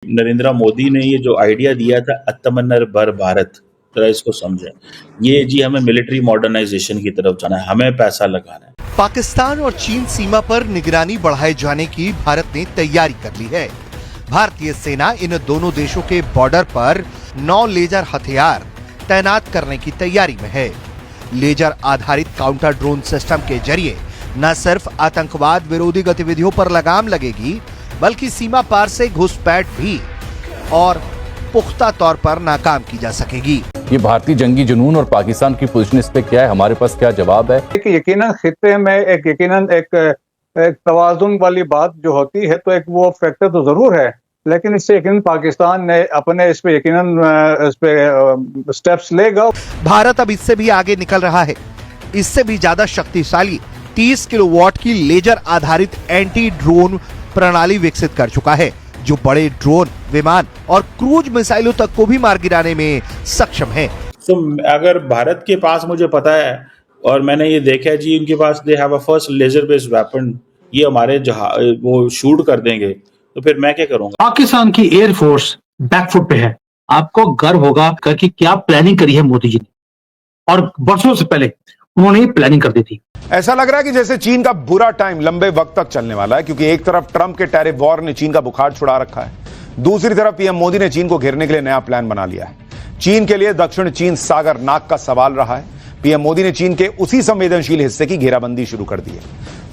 नरेंद्र मोदी ने ये जो आइडिया दिया था आत्मनिर्भर भारत, जरा इसको समझें। ये जी हमें मिलिट्री मॉडर्नाइजेशन की तरफ जाना है, हमें पैसा लगाना है। पाकिस्तान और चीन सीमा पर निगरानी बढ़ाए जाने की भारत ने तैयारी कर ली है। भारतीय सेना इन दोनों देशों के बॉर्डर पर 9 लेजर हथियार तैनात करने की तैयारी में है। लेजर आधारित काउंटर ड्रोन सिस्टम के जरिए न सिर्फ आतंकवाद विरोधी गतिविधियों पर लगाम लगेगी, बल्कि सीमा पार से घुसपैठ भी और पुख्ता तौर पर नाकाम की जा सकेगी। ये भारतीय जंगी जुनून और पाकिस्तान की पोजीशन इस पे क्या है, हमारे पास क्या जवाब है? यकीनन खित्ते में एक तवाजुन वाली बात जो होती है, तो एक वो फैक्टर तो जरूर है, लेकिन इससे यकीनन पाकिस्तान ने अपने इस पे स्टेप्स लेगा। भारत अब इससे भी आगे निकल रहा है। इससे भी ज्यादा शक्तिशाली 30 किलोवाट की लेजर आधारित एंटी ड्रोन प्रणाली विकसित कर चुका है, जो बड़े ड्रोन, विमान और क्रूज मिसाइलों तक को भी मार गिराने में सक्षम है। तो अगर भारत के पास, मुझे पता है और मैंने ये देखा है जी, उनके पास they have a first laser based weapon, ये हमारे वो शूट कर देंगे, तो फिर मैं क्या करूंगा? पाकिस्तान की एयरफोर्स बैकफुट पे है। आपको गर्व होगा कि क्या प्लानिंग करी है मोदी जी ने, और बरसों से पहले उन्होंने प्लानिंग कर दी थी। ऐसा लग रहा है कि जैसे चीन का बुरा टाइम लंबे वक्त तक चलने वाला है, क्योंकि एक तरफ ट्रंप के टैरिफ वॉर ने चीन का बुखार छुड़ा रखा है, दूसरी तरफ पीएम मोदी ने चीन को घेरने के लिए नया प्लान बना लिया है। चीन के लिए दक्षिण चीन सागर नाक का सवाल रहा है। पीएम मोदी ने चीन के उसी संवेदनशील हिस्से की घेराबंदी शुरू कर दी है।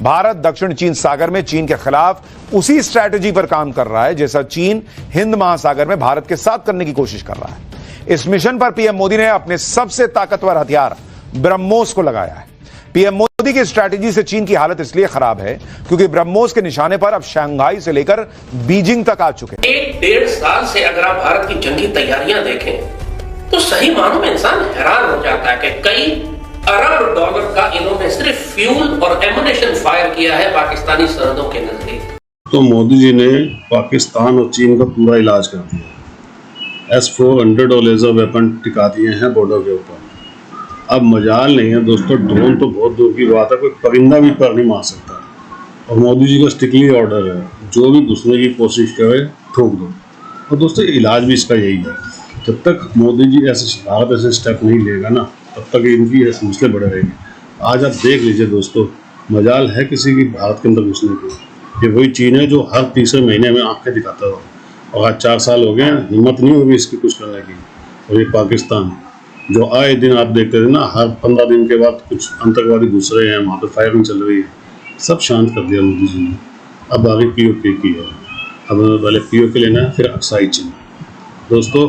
भारत दक्षिण चीन सागर में चीन के खिलाफ उसी स्ट्रैटेजी पर काम कर रहा है जैसा चीन हिंद महासागर में भारत के साथ करने की कोशिश कर रहा है। इस मिशन पर पीएम मोदी ने अपने सबसे ताकतवर हथियार ब्रह्मोस को लगाया है। पीएम मोदी की स्ट्रैटेजी से चीन की हालत इसलिए खराब है क्योंकि ब्रह्मोस के निशाने पर अब शंघाई से लेकर बीजिंग तक आ चुके हैं। 1-1.5 साल से अगर आप भारत की जंगी तैयारियां देखें तो सही मानों में इंसान हैरान हो जाता है कि कई अरब डॉलर का इन्होंने सिर्फ फ्यूल और एमुनेशन फायर किया है पाकिस्तानी सरहदों के नजदीक। तो मोदी जी ने पाकिस्तान और चीन का पूरा इलाज कर दिया। S-400 और लेजर वेपन टिका दिए हैं बॉर्डर के ऊपर। अब मजाल नहीं है दोस्तों, ड्रोन तो बहुत दूर की बात है, कोई परिंदा भी पर नहीं मार सकता। और मोदी जी का स्ट्रिक्टली ऑर्डर है, जो भी घुसने की कोशिश करे ठोक दो। और दोस्तों इलाज भी इसका यही है, जब तक मोदी जी भारत ऐसे स्टेप नहीं लेगा ना, तब तक इनकी ऐसे मुश्किलें बढ़े रहेंगी। आज आप देख लीजिए दोस्तों, मजाल है किसी की भारत के अंदर घुसने की। ये वही चीन है जो हर तीसरे महीने में आंखें दिखाता था, और आज 4 साल हो गए, हिम्मत नहीं होगी इसकी कुछ करने की। और ये पाकिस्तान जो आए दिन आप देखते थे ना, हर 15 दिन के बाद कुछ आतंकवादी घुस रहे हैं, वहाँ पे फायरिंग चल रही है, सब शांत कर दिया मोदी जी ने। अब आगे POK की है, अब हमें पहले POK लेना है, फिर अक्साई चीन। दोस्तों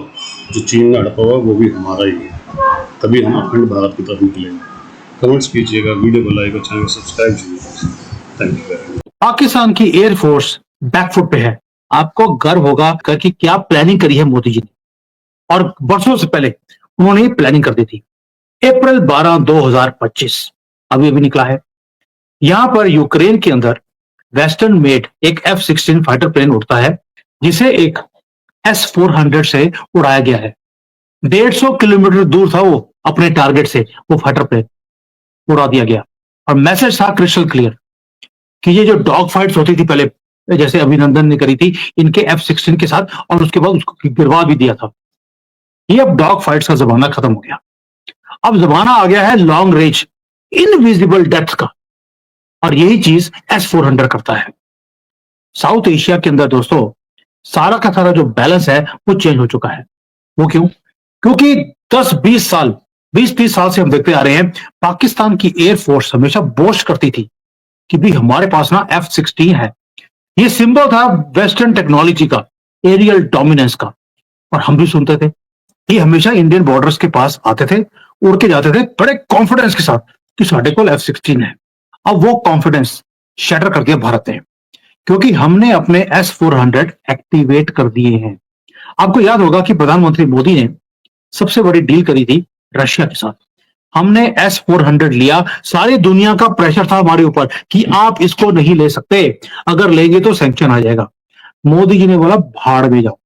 जो चीन का हड़पा हुआ वो भी हमारा ही है, तभी हम अखंड भारत की तरफ निकलेंगे। कमेंट्स कीजिएगा, वीडियो को लाइक और चैनल को सब्सक्राइब कीजिएगा। Thank you very much. Pakistan की एयरफोर्स बैकफुट पे है। आपको गर्व होगा कि क्या प्लानिंग करी है मोदी जी ने, और बरसों से पहले उन्होंने प्लानिंग कर दी थी। अप्रैल 12, 2025 अभी निकला है। यहां पर यूक्रेन के अंदर वेस्टर्न मेड एक F-16 फाइटर प्लेन उड़ता है, जिसे एक S-400 से उड़ाया गया है। 150 किलोमीटर दूर था वो अपने टारगेट से, वो फाइटर प्लेन उड़ा दिया गया। और मैसेज था क्रिस्टल क्लियर कि ये जो डॉग फाइट्स होती थी पहले, जैसे अभिनंदन ने करी थी इनके F-16 के साथ, और उसके बाद उसको गिरवा भी दिया था, ये अब डॉग फाइट्स का जमाना खत्म हो गया। अब जमाना आ गया है लॉन्ग रेंज इनविजिबल डेप्थ का, और यही चीज S-400 करता है। साउथ एशिया के अंदर दोस्तों सारा का सारा जो बैलेंस है वो चेंज हो चुका है। वो क्यों? क्योंकि 10-20 साल 20-30 साल से हम देखते आ रहे हैं, पाकिस्तान की एयरफोर्स हमेशा बोस्ट करती थी कि भी हमारे पास ना F-16 है। ये सिंबल था वेस्टर्न टेक्नोलॉजी का, एरियल डोमिनेंस का, और हम भी सुनते थे। ये हमेशा इंडियन बॉर्डर्स के पास आते थे, उड़ के जाते थे बड़े कॉन्फिडेंस के साथ कि साढ़े को F-16 है। अब वो कॉन्फिडेंस शटर कर दिया भारत ने, क्योंकि हमने अपने S-400 एक्टिवेट कर दिए हैं। आपको याद होगा कि प्रधानमंत्री मोदी ने सबसे बड़ी डील करी थी रशिया के साथ। हमने S-400 लिया, सारी दुनिया का प्रेशर था हमारे ऊपर कि आप इसको नहीं ले सकते, अगर लेंगे तो सैंक्शन आ जाएगा। मोदी जी ने बोला भाड़ में जाओ,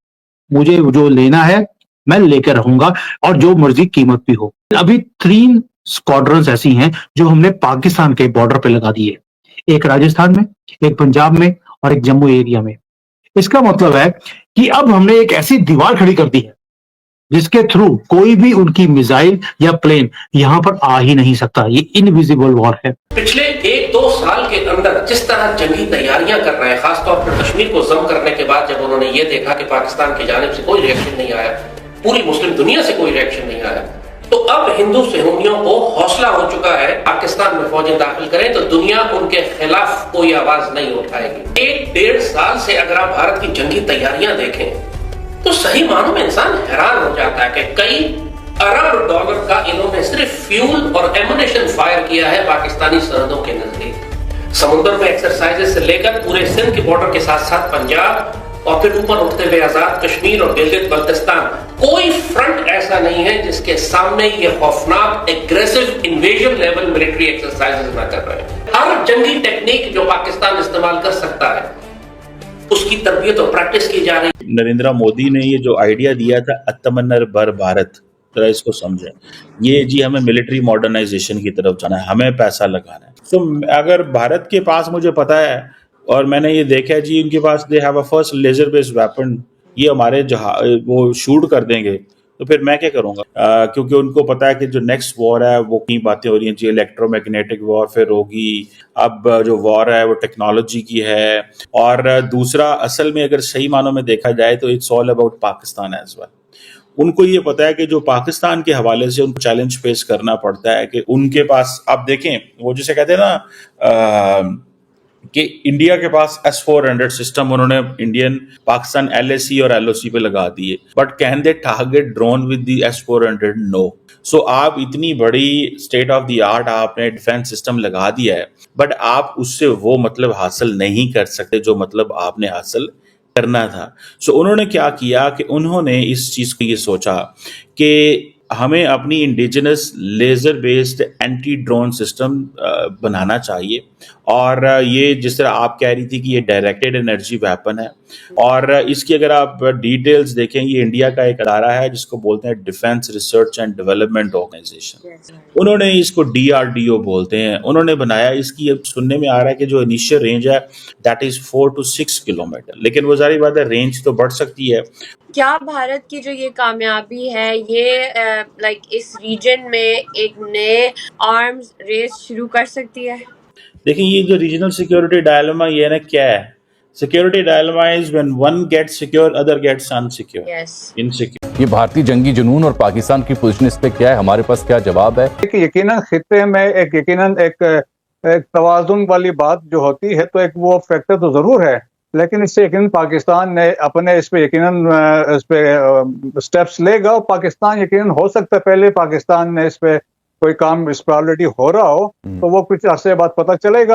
मुझे जो लेना है मैं लेकर रहूंगा, और जो मर्जी कीमत भी हो। अभी 3 स्क्वाड्रन्स ऐसी हैं जो हमने पाकिस्तान के बॉर्डर पे लगा दिए, एक राजस्थान में, एक पंजाब में और एक जम्मू एरिया में। इसका मतलब है कि अब हमने एक ऐसी दीवार खड़ी कर दी है जिसके थ्रू कोई भी उनकी मिसाइल या प्लेन यहां पर आ ही नहीं सकता। ये इनविजिबल वॉर है। पिछले 1-2 साल के अंदर जिस तरह जंगी तैयारियां कर रहे हैं, खासतौर पर कश्मीर को जम करने के बाद जब उन्होंने ये देखा कि पाकिस्तान की जानिब से कोई रिएक्शन नहीं आया, पूरी मुस्लिम दुनिया से कोई रिएक्शन नहीं आया, तो अब हिंदू सुन्नियों को हौसला हो चुका है पाकिस्तान में फौजें दाखिल करें तो दुनिया उनके खिलाफ कोई आवाज नहीं उठाएगी। 1-1.5 साल से अगर आप भारत की जंगी तैयारियां देखें तो सही मानों में इंसान हैरान हो जाता है कि कई अरब डॉलर का इन्होंने सिर्फ फ्यूल और एमुनेशन फायर किया है पाकिस्तानी सरहदों के नजदीक। समुद्र में एक्सरसाइजेस से लेकर पूरे सिंध के बॉर्डर के साथ साथ पंजाब और फिर ऊपर उठते हुए आजाद कश्मीर और गिलगित बल्तिस्तान, कोई फ्रंट ऐसा नहीं है जिसके सामने ये खौफनाक aggressive invasion level military exercises ना कर रहे हैं। हर जंगी टेक्निक जो पाकिस्तान इस्तेमाल कर सकता है उसकी तरबियत और प्रैक्टिस की जा रही है। नरेंद्र मोदी ने ये जो आइडिया दिया था अत्मनर बर भारत, जरा इसको समझें। ये जी हमें मिलिट्री मॉडर्नाइजेशन की तरफ जाना है, हमें पैसा लगाना है। तो अगर भारत के पास मुझे पता है और मैंने ये देखा है जी उनके पास they have a first laser based weapon, ये हमारे वो शूट कर देंगे तो फिर मैं क्या करूंगा? क्योंकि उनको पता है कि जो नेक्स्ट वॉर है वो कई बातें हो रही हैं जी, इलेक्ट्रोमैग्नेटिक वॉरफेयर होगी, अब जो वॉर है वो टेक्नोलॉजी की है, और दूसरा असल में अगर सही मानों में देखा जाए तो it's all about Pakistan as well. उनको ये पता है कि जो पाकिस्तान के हवाले से उनको चैलेंज फेस करना पड़ता है कि उनके पास, आप देखें वो जिसे कहते हैं ना कि इंडिया के पास S-400 सिस्टम उन्होंने इंडियन पाकिस्तान LAC और LOC पे लगा दिए, but can they target drone with the S-400? No. So आप इतनी बड़ी स्टेट ऑफ द आर्ट आपने डिफेंस सिस्टम लगा दिया है, बट आप उससे वो मतलब हासिल नहीं कर सकते जो मतलब आपने हासिल करना था। सो उन्होंने क्या किया कि उन्होंने इस चीज को ये सोचा कि हमें अपनी indigenous laser based anti drone system बनाना चाहिए, और ये जिस तरह आप कह रही थी कि ये डायरेक्टेड एनर्जी वेपन है, और इसकी अगर आप डिटेल्स देखें, ये इंडिया का एक अदारा है जिसको बोलते हैं defence research and development organisation. उन्होंने इसको DRDO बोलते हैं, उन्होंने बनाया। इसकी अब सुनने में आ रहा है कि जो इनिशियल रेंज है दैट इज 4 to 6 किलोमीटर, लेकिन वो जारी बात है रेंज तो बढ़ सकती है। क्या भारत की जो ये कामयाबी है ये लाइक इस रीजन में एक नए आर्म्स रेस शुरू कर सकती है? देखिए ये जो रीजनल सिक्योरिटी डायलेमा ये ना क्या है, security dilemma is when one gets secure other gets unsecure, insecure. ये भारतीय जंगी जुनून और पाकिस्तान की पोजीशन, इस पे क्या है, हमारे पास क्या जवाब है? यकीनन खित्ते में एक तवाजुन वाली बात जो होती है तो एक वो फैक्टर तो जरूर है, लेकिन इससे यकीनन पाकिस्तान ने अपने इस पे यकीनन इस पे स्टेप्स लेगा, और पाकिस्तान यकीनन हो सकता है पहले पाकिस्तान ने इस पे कोई काम इस पर ऑलरेडी हो रहा हो तो वो कुछ अरसे बाद पता चलेगा।